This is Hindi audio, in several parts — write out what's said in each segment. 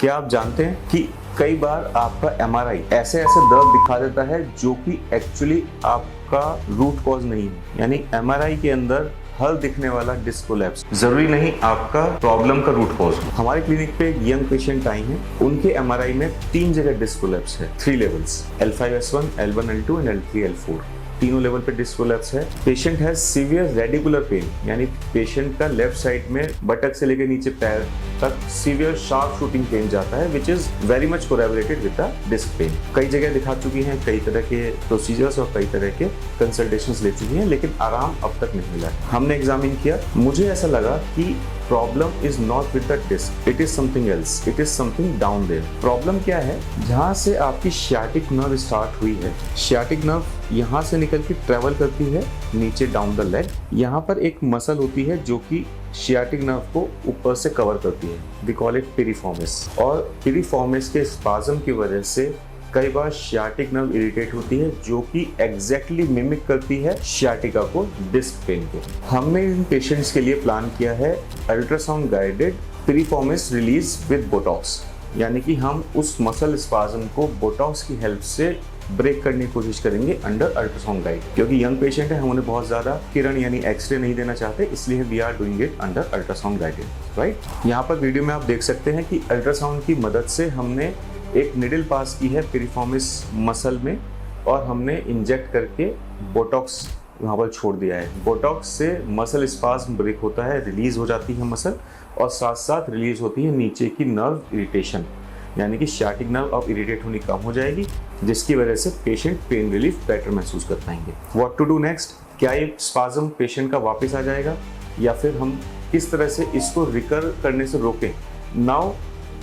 क्या आप जानते हैं कि कई बार आपका एमआरआई ऐसे ऐसे दर्द दिखा देता है जो कि एक्चुअली आपका रूट कॉज नहीं है। यानी एमआरआई के अंदर हर दिखने वाला डिस्क कोलैप्स जरूरी नहीं आपका प्रॉब्लम का रूट कॉज हो। हमारे क्लिनिक पे एक यंग पेशेंट आई हैं, उनके एमआरआई में 3 जगह डिस्क कोलैप्स है, 3 levels L5-S1, L1, L2 and L3-L4, तीनों लेवल पे डिस्क कोलैप्स है। पेशेंट है सीवियर रेडिकुलर पेन, यानी पेशेंट का लेफ्ट साइड में बटक से लेकर नीचे पैर तक सीवियर शार्प शूटिंग पेन जाता है, which is very much collaborated with the disc pain. कई जगह दिखा चुकी हैं, कई तरह के प्रोसीजर्स और कई तरह के कंसल्टेशंस ले चुकी हैं, लेकिन आराम अब तक नहीं मिला। हमने एग्जामिन किया, मुझे ऐसा लगा कि problem is not with the disc, it is something else, it is something down there. Problem क्या है, जहाँ से आपकी सियाटिक नर्व स्टार्ट हुई है, सियाटिक नर्व यहाँ से निकल के ट्रेवल करती है नीचे डाउन द लेग। यहाँ पर एक मसल होती है जो कि सियाटिक नर्व को ऊपर से कवर करती है, वी कॉल इट पिरिफॉर्मिस। और पिरिफॉर्मिस के स्पाज्म की वजह से कई बार सियाटिक नर्व इरिटेट होती है, जो कि एग्जैक्टली मिमिक करती है सियाटिका को, डिस्क पेन को। हमने इन पेशेंट्स के लिए प्लान किया है ultrasound guided piriformis release with Botox, यानी कि हम उस मसल स्पाज्म को बोटॉक्स की हेल्प से ब्रेक करने की कोशिश करेंगे अंडर अल्ट्रासाउंड गाइड। क्योंकि यंग पेशेंट है, हम उन्हें बहुत ज़्यादा किरण यानी एक्सरे नहीं देना चाहते, इसलिए we are doing it under ultrasound guided, right. यहाँ पर वीडियो में आप देख सकते हैं कि अल्ट्रासाउंड की मदद से हमने एक निडल पास की है पिरिफॉर्मिस मसल में और हमने इंजेक्ट करके बोटॉक्स वहाँ पर छोड़ दिया है। बोटॉक्स से मसल स्पाज्म ब्रेक होता है, रिलीज हो जाती है मसल, और साथ साथ रिलीज होती है नीचे की नर्व इरिटेशन, यानी कि सियाटिक नर्व अब इरिटेट होनी कम हो जाएगी, जिसकी वजह से पेशेंट पेन रिलीफ बेटर महसूस कर पाएंगे। व्हाट टू डू नेक्स्ट, क्या ये स्पाज्म पेशेंट का वापस आ जाएगा या फिर हम किस तरह से इसको रिकर करने से रोकें। Now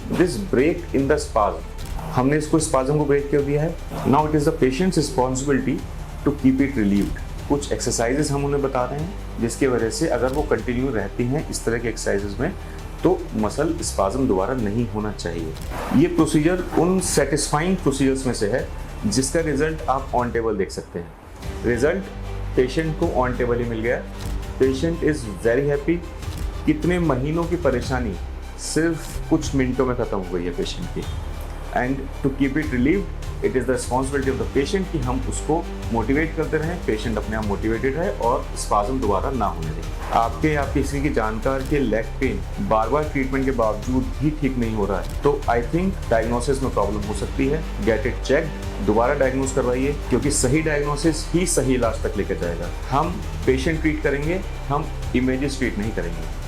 this break in the spasm, हमने इसको स्पाज्म को ब्रेक कर दिया है। Now it is the patient's responsibility to keep it relieved. कुछ एक्सरसाइजेस हम उन्हें बता रहे हैं, जिसकी वजह से अगर वो कंटिन्यू रहती हैं इस तरह के एक्सरसाइजेस में, तो मसल स्पाज्म दोबारा नहीं होना चाहिए। ये प्रोसीजर उन सेटिस्फाइंग प्रोसीजर्स में से है जिसका रिजल्ट आप ऑन टेबल देख सकते हैं। रिजल्ट पेशेंट को ऑन टेबल ही मिल गया, पेशेंट इज वेरी हैप्पी। कितने महीनों की परेशानी सिर्फ कुछ मिनटों में खत्म हो गई है पेशेंट की। And to keep it relieve, it is the responsibility of the patient कि हम उसको मोटिवेट करते रहें, पेशेंट अपने आप मोटिवेटेड रहे और स्पाज्म दोबारा ना होने दें। आपके या किसी की जानकार के लेग पेन बार बार ट्रीटमेंट के बावजूद भी ठीक नहीं हो रहा है, तो आई थिंक डायग्नोसिस में प्रॉब्लम हो सकती है। गेट इट चेक्ड, दोबारा डायग्नोस करवाइए, क्योंकि सही डायग्नोसिस ही सही इलाज तक लेकर जाएगा। हम पेशेंट ट्रीट करेंगे, हम इमेजेस ट्रीट नहीं करेंगे।